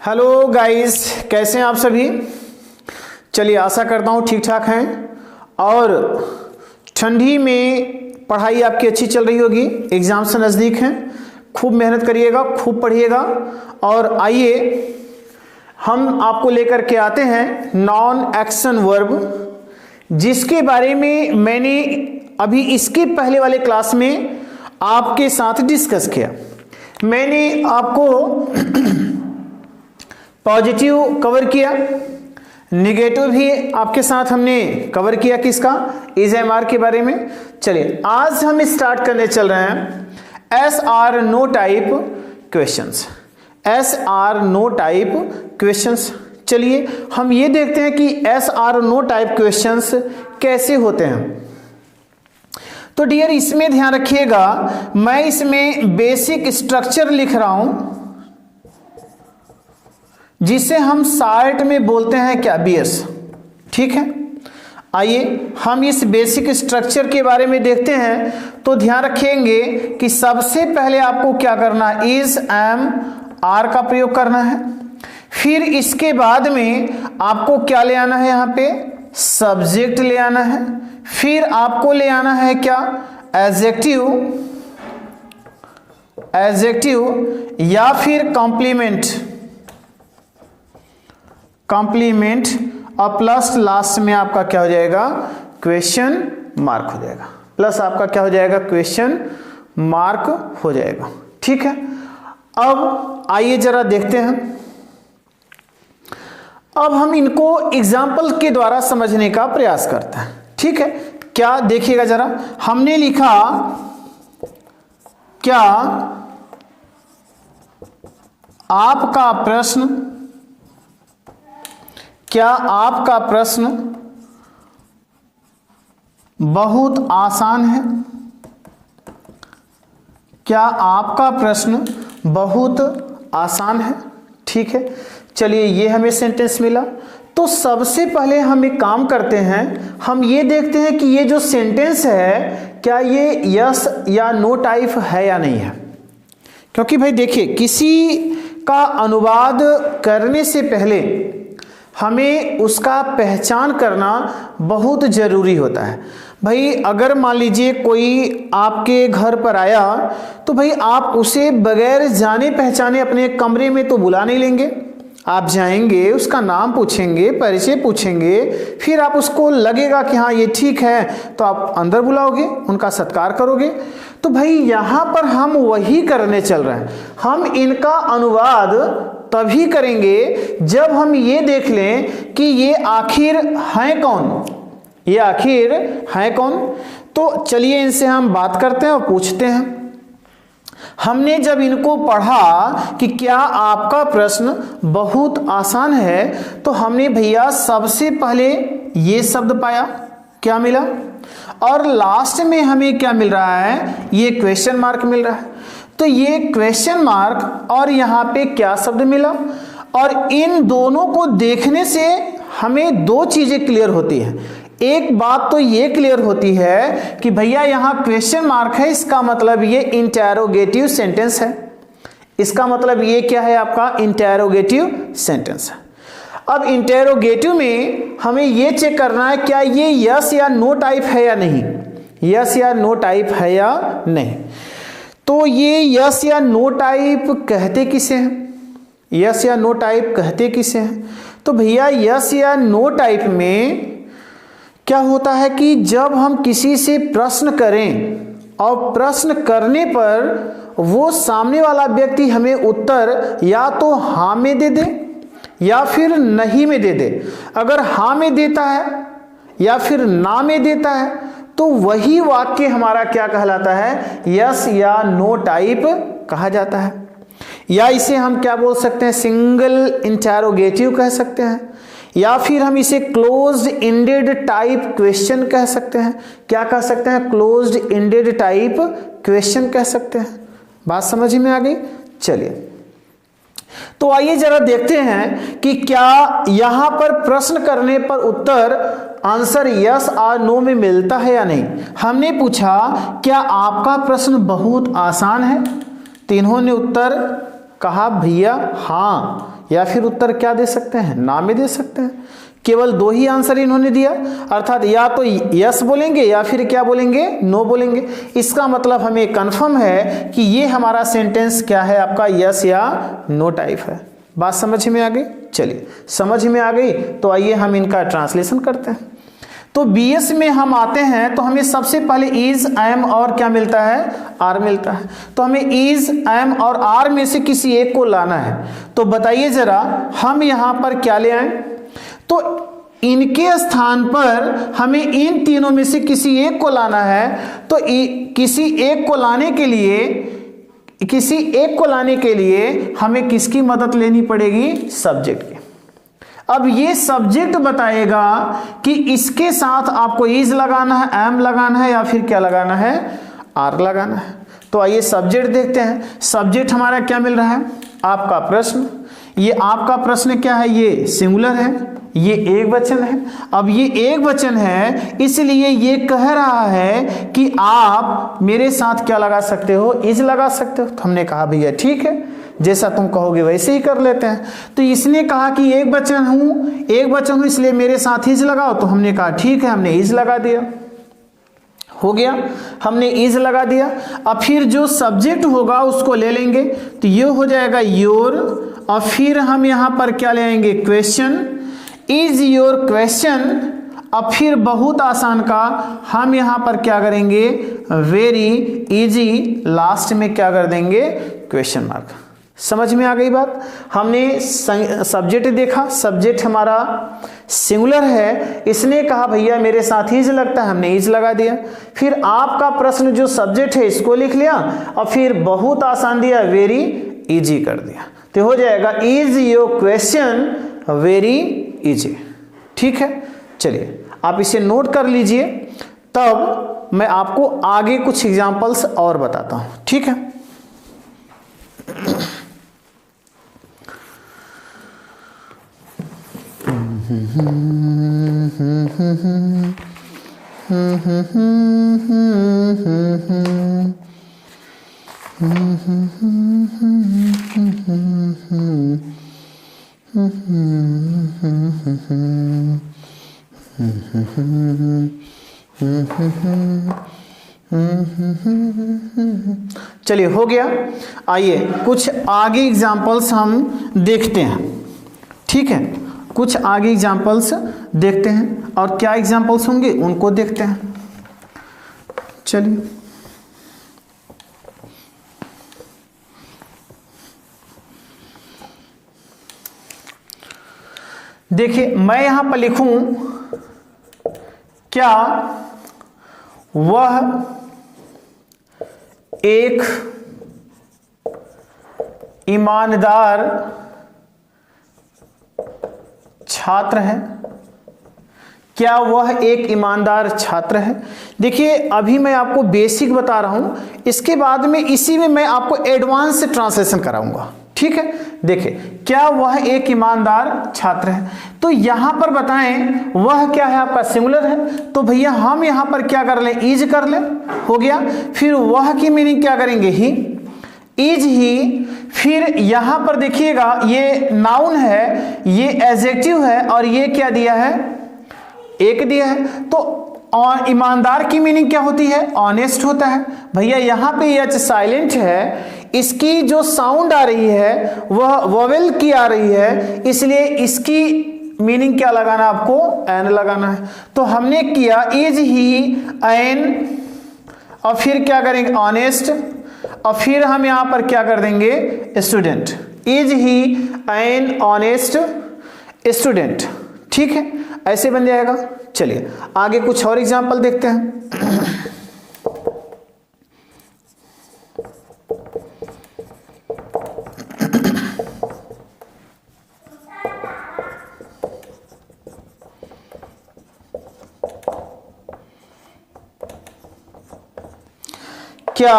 Hello guys, कैसे हैं आप सभी। चलिए, आशा करता हूँ ठीक ठाक हैं और ठंडी में पढ़ाई आपकी अच्छी चल रही होगी। एग्ज़ाम से नज़दीक हैं, खूब मेहनत करिएगा, खूब पढ़िएगा। और आइए हम आपको लेकर के आते हैं नॉन एक्शन वर्ब, जिसके बारे में मैंने अभी इसके पहले वाले क्लास में आपके साथ डिस्कस किया। मैंने आपको पॉजिटिव कवर किया, निगेटिव भी आपके साथ हमने कवर किया। किसका? इज एम आर के बारे में। चलिए, आज हम स्टार्ट करने चल रहे हैं yes or no type questions. Yes or no type questions. चलिए हम ये देखते हैं कि yes or no type questions कैसे होते हैं। तो डियर, इसमें ध्यान रखिएगा, मैं इसमें बेसिक स्ट्रक्चर लिख रहा हूं, जिसे हम शार्ट में बोलते हैं क्या? बीएस। ठीक है, आइए हम इस बेसिक स्ट्रक्चर के बारे में देखते हैं। तो ध्यान रखेंगे कि सबसे पहले आपको क्या करना है, इज एम आर का प्रयोग करना है। फिर इसके बाद में आपको क्या ले आना है, यहाँ पे सब्जेक्ट ले आना है। फिर आपको ले आना है क्या? एडजेक्टिव, एडजेक्टिव या फिर कॉम्प्लीमेंट, कॉम्प्लीमेंट, और प्लस लास्ट में आपका क्या हो जाएगा? क्वेश्चन मार्क हो जाएगा। प्लस आपका क्या हो जाएगा? क्वेश्चन मार्क हो जाएगा। ठीक है, अब आइए जरा देखते हैं। अब हम इनको एग्जाम्पल के द्वारा समझने का प्रयास करते हैं। ठीक है, क्या देखिएगा जरा, हमने लिखा क्या आपका प्रश्न, क्या आपका प्रश्न बहुत आसान है? क्या आपका प्रश्न बहुत आसान है? ठीक है, चलिए ये हमें सेंटेंस मिला। तो सबसे पहले हम एक काम करते हैं, हम ये देखते हैं कि ये जो सेंटेंस है क्या ये यस या नो टाइप है या नहीं है। क्योंकि भाई देखिए, किसी का अनुवाद करने से पहले हमें उसका पहचान करना बहुत ज़रूरी होता है। भाई अगर मान लीजिए कोई आपके घर पर आया, तो भाई आप उसे बगैर जाने पहचाने अपने कमरे में तो बुला नहीं लेंगे। आप जाएंगे, उसका नाम पूछेंगे, परिचय पूछेंगे, फिर आप उसको लगेगा कि हाँ ये ठीक है, तो आप अंदर बुलाओगे, उनका सत्कार करोगे। तो भाई यहाँ पर हम वही करने चल रहे हैं। हम इनका अनुवाद तभी करेंगे जब हम ये देख लें कि ये आखिर हैं कौन, ये आखिर हैं कौन। तो चलिए इनसे हम बात करते हैं और पूछते हैं। हमने जब इनको पढ़ा कि क्या आपका प्रश्न बहुत आसान है, तो हमने भैया सबसे पहले ये शब्द पाया, क्या मिला, और लास्ट में हमें क्या मिल रहा है? ये क्वेश्चन मार्क मिल रहा है। तो ये क्वेश्चन मार्क और यहाँ पे क्या शब्द मिला, और इन दोनों को देखने से हमें दो चीजें क्लियर होती है। एक बात तो ये क्लियर होती है कि भैया यहाँ क्वेश्चन मार्क है, इसका मतलब ये इंटेरोगेटिव सेंटेंस है। इसका मतलब ये क्या है? आपका इंटेरोगेटिव सेंटेंस है। अब इंटेरोगेटिव में हमें ये चेक करना है क्या ये यस या नो टाइप है या नहीं, यस या नो टाइप है या नहीं। तो ये यस या नो टाइप कहते किसे हैं? यस या नो टाइप कहते किसे हैं? तो भैया यस या नो टाइप में क्या होता है कि जब हम किसी से प्रश्न करें और प्रश्न करने पर वो सामने वाला व्यक्ति हमें उत्तर या तो हाँ में दे दे या फिर नहीं में दे दे। अगर हाँ में देता है या फिर ना में देता है, तो वही वाक्य हमारा क्या कहलाता है? यस या नो टाइप कहा जाता है। या इसे हम क्या बोल सकते हैं? सिंगल इंटेरोगेटिव कह सकते हैं, या फिर हम इसे क्लोज्ड इंडेड टाइप क्वेश्चन कह सकते हैं। क्या कह सकते हैं? क्लोज्ड इंडेड टाइप क्वेश्चन कह सकते हैं। बात समझ में आ गई? चलिए तो आइए जरा देखते हैं कि क्या यहां पर प्रश्न करने पर उत्तर आंसर यस और नो में मिलता है या नहीं। हमने पूछा क्या आपका प्रश्न बहुत आसान है, तो इन्होंने उत्तर कहा भैया हाँ या फिर उत्तर क्या दे सकते हैं, ना में दे सकते हैं। केवल 2 ही आंसर इन्होंने दिया, अर्थात या तो यस बोलेंगे या फिर क्या बोलेंगे, नो बोलेंगे। इसका मतलब हमें कंफर्म है कि ये हमारा सेंटेंस क्या है, आपका यस या नो टाइप है। बात समझ में आ गई? चलिए, समझ में आ गई तो आइए हम इनका ट्रांसलेशन करते हैं। तो बीएस में हम आते हैं तो हमें सबसे पहले इज, एम और क्या मिलता है, आर मिलता है। तो हमें इज, एम और आर में से किसी एक को लाना है। तो बताइए जरा, हम यहां पर क्या ले आए? तो इनके स्थान पर हमें इन तीनों में से किसी एक को लाना है। तो किसी एक को लाने के लिए हमें किसकी मदद लेनी पड़ेगी? सब्जेक्ट की। अब ये सब्जेक्ट बताएगा कि इसके साथ आपको इज लगाना है, एम लगाना है या फिर क्या लगाना है, आर लगाना है। तो आइए सब्जेक्ट देखते हैं। सब्जेक्ट हमारा क्या मिल रहा है? आपका प्रश्न। ये आपका प्रश्न क्या है? ये सिंगुलर है, ये एक वचन है। अब ये एक वचन है, इसलिए ये कह रहा है कि आप मेरे साथ क्या लगा सकते हो, इज लगा सकते हो। तो हमने कहा भैया ठीक है, जैसा तुम कहोगे वैसे ही कर लेते हैं। तो इसने कहा कि एक वचन हूं इसलिए मेरे साथ इज लगाओ। तो हमने कहा ठीक है, हमने इज लगा दिया। हो गया, हमने इज लगा दिया। अब फिर जो सब्जेक्ट होगा उसको ले लेंगे, तो ये हो जाएगा योर। और फिर हम यहां पर क्या ले आएंगे? क्वेश्चन। Is your question. अब फिर बहुत आसान का हम यहां पर क्या करेंगे? Very easy. लास्ट में क्या कर देंगे? Question mark. समझ में आ गई बात? हमने सब्जेक्ट देखा, सब्जेक्ट हमारा सिंगुलर है, इसने कहा भैया मेरे साथ इज लगता है, हमने इज लगा दिया। फिर आपका प्रश्न जो सब्जेक्ट है इसको लिख लिया और फिर बहुत आसान दिया, वेरी इजी कर दिया। तो हो जाएगा is your question very easy. ठीक है, चलिए आप इसे नोट कर लीजिए, तब मैं आपको आगे कुछ एग्जांपल्स और बताता हूं। ठीक है, चलिए हो गया। आइए कुछ आगे एग्जाम्पल्स हम देखते हैं। ठीक है, कुछ आगे एग्जाम्पल्स देखते हैं और क्या एग्जाम्पल्स होंगे उनको देखते हैं। चलिए, देखिए मैं यहां पर लिखूं, क्या वह एक ईमानदार छात्र है? क्या वह एक ईमानदार छात्र है? देखिए अभी मैं आपको बेसिक बता रहा हूं, इसके बाद में इसी में मैं आपको एडवांस ट्रांसलेशन कराऊंगा। ठीक है, देखिए क्या वह एक ईमानदार छात्र है, तो यहां पर बताएं वह क्या है, आपका सिंगुलर है। तो भैया हम यहां पर क्या कर लें? इज कर लें। हो गया। फिर वह की मीनिंग क्या करेंगे? ही, इज ही। फिर यहां पर देखिएगा ये नाउन है, ये एडजेक्टिव है और ये क्या दिया है? एक दिया है। तो और ईमानदार की मीनिंग क्या होती है? ऑनेस्ट होता है। भैया यहाँ पे एच साइलेंट है, इसकी जो साउंड आ रही है वह वोवेल की आ रही है, इसलिए इसकी मीनिंग क्या लगाना? आपको एन लगाना है। तो हमने किया इज ही एन, और फिर क्या करेंगे? ऑनेस्ट, और फिर हम यहां पर क्या कर देंगे? Student. Is he an honest student. ठीक है, ऐसे बन जाएगा। चलिए आगे कुछ और एग्जांपल देखते हैं। क्या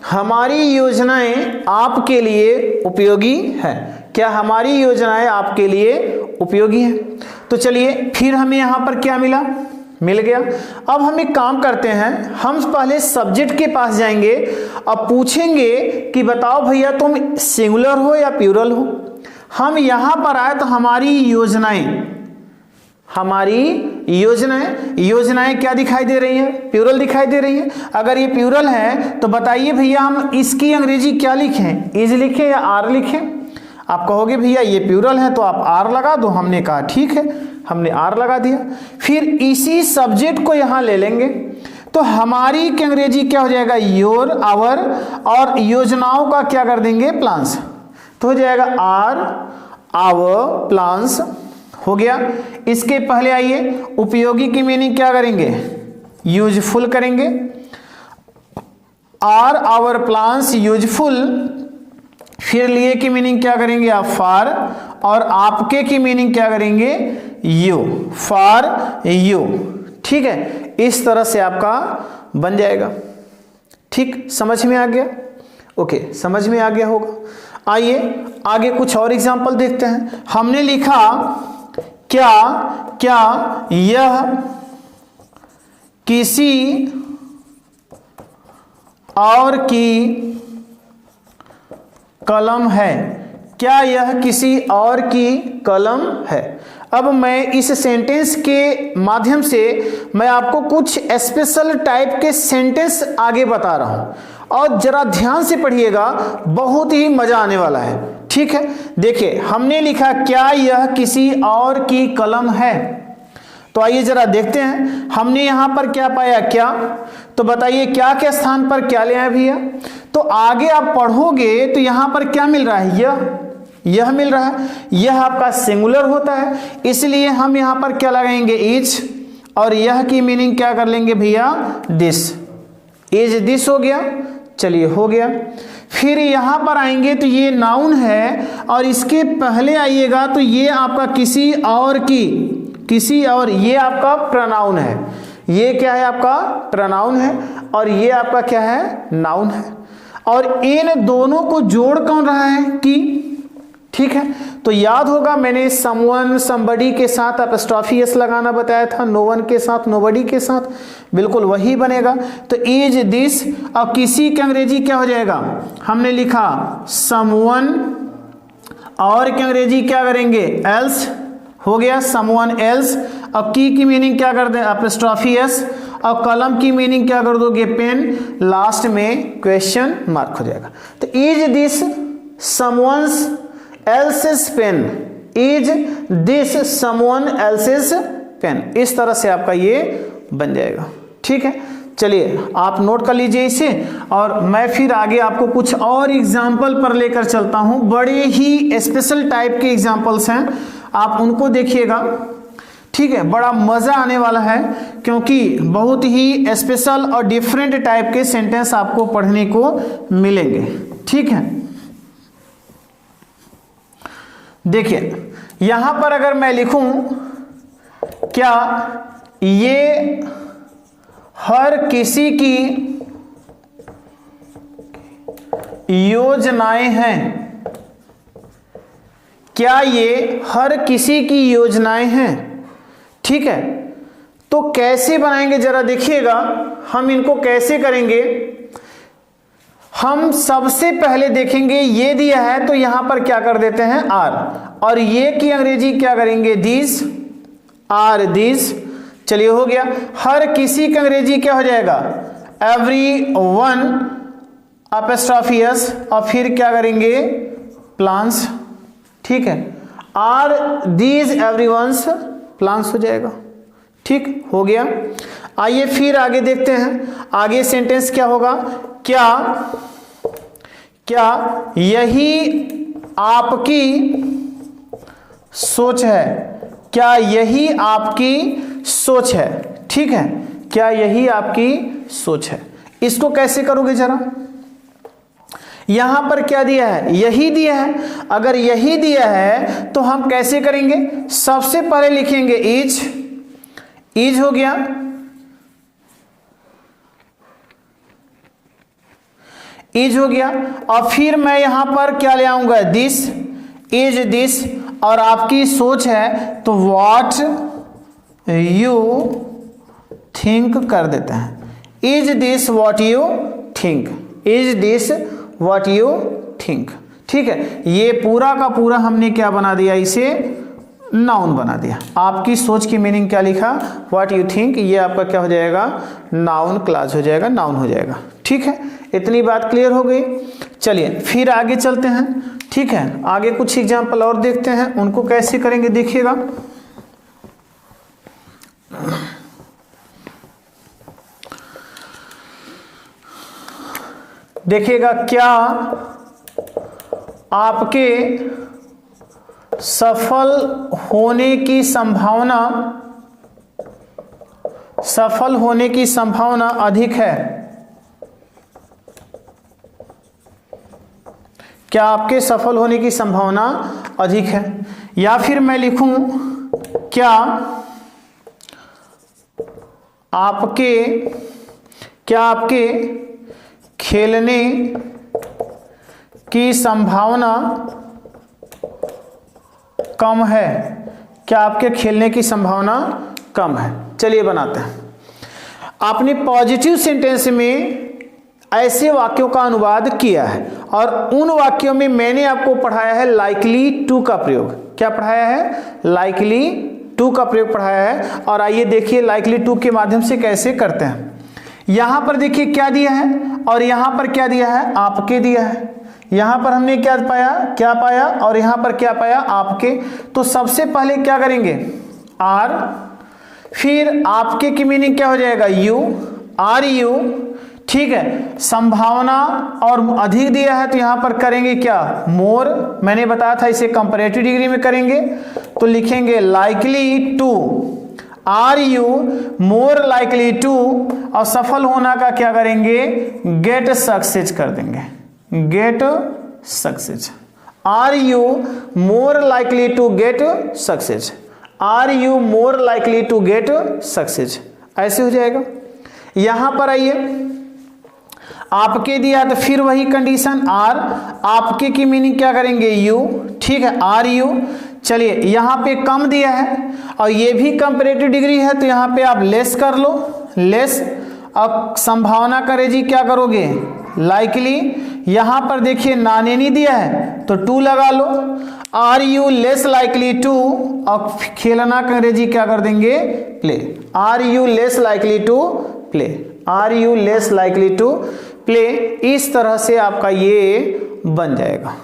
हमारी योजनाएं आपके लिए उपयोगी है? क्या हमारी योजनाएं आपके लिए उपयोगी हैं? तो चलिए फिर हमें यहां पर क्या मिला? मिल गया। अब हम एक काम करते हैं, हम पहले सब्जेक्ट के पास जाएंगे, अब पूछेंगे कि बताओ भैया तुम सिंगुलर हो या प्लूरल हो। हम यहां पर आए तो हमारी योजनाएं क्या दिखाई दे रही हैं? प्लूरल दिखाई दे रही है। अगर ये प्लूरल है तो बताइए भैया हम इसकी अंग्रेजी क्या लिखें? इज लिखें या आर लिखें? आप कहोगे भैया ये प्लूरल है तो आप आर लगा दो। हमने कहा ठीक है, हमने आर लगा दिया। फिर इसी सब्जेक्ट को यहां ले लेंगे तो हमारी की अंग्रेजी क्या हो जाएगा? योर, आवर, और योजनाओं का क्या कर देंगे? प्लान्स। तो हो जाएगा आर, आवर, प्लान्स हो गया। इसके पहले आइए उपयोगी की मीनिंग क्या करेंगे? यूजफुल करेंगे। Are, our, plans, useful. फिर लिए की मीनिंग क्या करेंगे आप? फॉर। और आपके की मीनिंग क्या करेंगे? You, for you. ठीक है, इस तरह से आपका बन जाएगा। ठीक, समझ में आ गया? ओके, समझ में आ गया होगा। आइए आगे कुछ और एग्जांपल देखते हैं। हमने लिखा क्या यह किसी और की कलम है? क्या यह किसी और की कलम है? अब मैं इस सेंटेंस के माध्यम से मैं आपको कुछ स्पेशल टाइप के सेंटेंस आगे बता रहा हूं और जरा ध्यान से पढ़िएगा, बहुत ही मजा आने वाला है। ठीक है, देखिए हमने लिखा क्या यह किसी और की कलम है। तो आइए जरा देखते हैं हमने यहां पर क्या पाया? क्या। तो बताइए क्या के स्थान पर क्या ले आए भैया? तो आगे आप पढ़ोगे तो यहां पर क्या मिल रहा है? यह मिल रहा है। यह आपका सिंगुलर होता है, इसलिए हम यहां पर क्या लगाएंगे? इज। और यह की मीनिंग क्या कर लेंगे भैया? दिस। इज दिस हो गया। चलिए हो गया। फिर यहां पर आएंगे तो ये नाउन है और इसके पहले आइएगा तो ये आपका किसी और की, किसी और, ये आपका प्रोनाउन है। ये क्या है? आपका प्रोनाउन है। और ये आपका क्या है? नाउन है। और इन दोनों को जोड़ कौन रहा है? की। ठीक है, तो याद होगा मैंने समवन, समबडी के साथ अपस्ट्रॉफी एस लगाना बताया था, नो वन के साथ, नोबडी के साथ, बिल्कुल वही बनेगा। तो इज दिस, और किसी की अंग्रेजी क्या हो जाएगा? हमने लिखा समवन, और की अंग्रेजी क्या करेंगे? एल्स हो गया, समवन एल्स। और की मीनिंग क्या कर दें? Apostrophe S. और कलम की मीनिंग क्या कर दोगे? पेन। लास्ट में क्वेश्चन मार्क हो जाएगा। तो is this someone's else's pen? Is this someone else's pen? इस तरह से आपका ये बन जाएगा। ठीक है, चलिए आप नोट कर लीजिए इसे और मैं फिर आगे आपको कुछ और एग्जाम्पल पर लेकर चलता हूं। बड़े ही स्पेशल टाइप के एग्जाम्पल्स हैं, आप उनको देखिएगा। ठीक है, बड़ा मजा आने वाला है क्योंकि बहुत ही स्पेशल और डिफरेंट टाइप के सेंटेंस आपको पढ़ने को मिलेंगे। ठीक है, देखिए यहां पर अगर मैं लिखूं क्या ये हर किसी की योजनाएं हैं? क्या ये हर किसी की योजनाएं हैं? ठीक है, तो कैसे बनाएंगे जरा देखिएगा। हम इनको कैसे करेंगे? हम सबसे पहले देखेंगे ये दिया है तो यहां पर क्या कर देते हैं? आर। और ये की अंग्रेजी क्या करेंगे? This, or this. चलिए हो गया। हर किसी की अंग्रेजी क्या हो जाएगा? Every one, apostrophe S. और फिर क्या करेंगे? प्लान्स। ठीक है, आर दीज एवरीवन्स प्लान्स हो जाएगा। ठीक हो गया। आइए फिर आगे देखते हैं। आगे सेंटेंस क्या होगा? क्या यही आपकी सोच है? क्या यही आपकी सोच है? ठीक है, क्या यही आपकी सोच है? इसको कैसे करोगे जरा? यहां पर क्या दिया है? यही दिया है। अगर यही दिया है तो हम कैसे करेंगे? सबसे पहले लिखेंगे इज। इज हो गया। इज हो गया। और फिर मैं यहां पर क्या ले आऊंगा? दिस। Is this. और आपकी सोच है तो व्हाट यू थिंक कर देते हैं। Is this what you think? Is this what you think? ठीक है, ये पूरा का पूरा हमने क्या बना दिया, इसे नाउन बना दिया। आपकी सोच की मीनिंग क्या लिखा, व्हाट यू थिंक, ये आपका क्या हो जाएगा, नाउन क्लॉज हो जाएगा, नाउन हो जाएगा। ठीक है, इतनी बात क्लियर हो गई। चलिए फिर आगे चलते हैं। ठीक है, आगे कुछ एग्जाम्पल और देखते हैं, उनको कैसे करेंगे देखिएगा। देखिएगा, क्या आपके सफल होने की संभावना अधिक है? क्या आपके सफल होने की संभावना अधिक है? या फिर मैं लिखूं, क्या आपके खेलने की संभावना कम है? क्या आपके खेलने की संभावना कम है? चलिए बनाते हैं। आपने पॉजिटिव सेंटेंस में ऐसे वाक्यों का अनुवाद किया है और उन वाक्यों में मैंने आपको पढ़ाया है लाइकली टू का प्रयोग। क्या पढ़ाया है? लाइकली टू का प्रयोग पढ़ाया है। और आइए देखिए लाइकली टू के माध्यम से कैसे करते हैं। यहां पर देखिए क्या दिया है और यहां पर क्या दिया है, आपके दिया है। यहां पर हमने क्या पाया और यहां पर क्या पाया, आपके। तो सबसे पहले क्या करेंगे, आर, फिर आपके की मीनिंग क्या हो जाएगा, यू, आर यू। ठीक है, संभावना और अधिक दिया है तो यहां पर करेंगे क्या, मोर। मैंने बताया था इसे कंपैरेटिव डिग्री में करेंगे तो लिखेंगे likely to, are you more likely to, और सफल होना का क्या करेंगे, गेट सक्सेस कर देंगे, get success. Are you more likely to get success, are you more likely to get success, ऐसे हो जाएगा। यहां पर आइए, आपके दिया तो फिर वही कंडीशन, आर, आपके की मीनिंग क्या करेंगे, यू। ठीक है, आर यू। चलिए यहां पे कम दिया है और ये भी कंपैरेटिव डिग्री है तो यहां पे आप लेस कर लो, लेस। अब संभावना करे जी क्या करोगे, लाइकली। यहां पर देखिए नानेनी दिया है तो टू लगा लो, are you less likely to, और खेलना करे जी क्या कर देंगे, play, are you less likely to play, are you less likely to play. इस तरह से आपका ये बन जाएगा।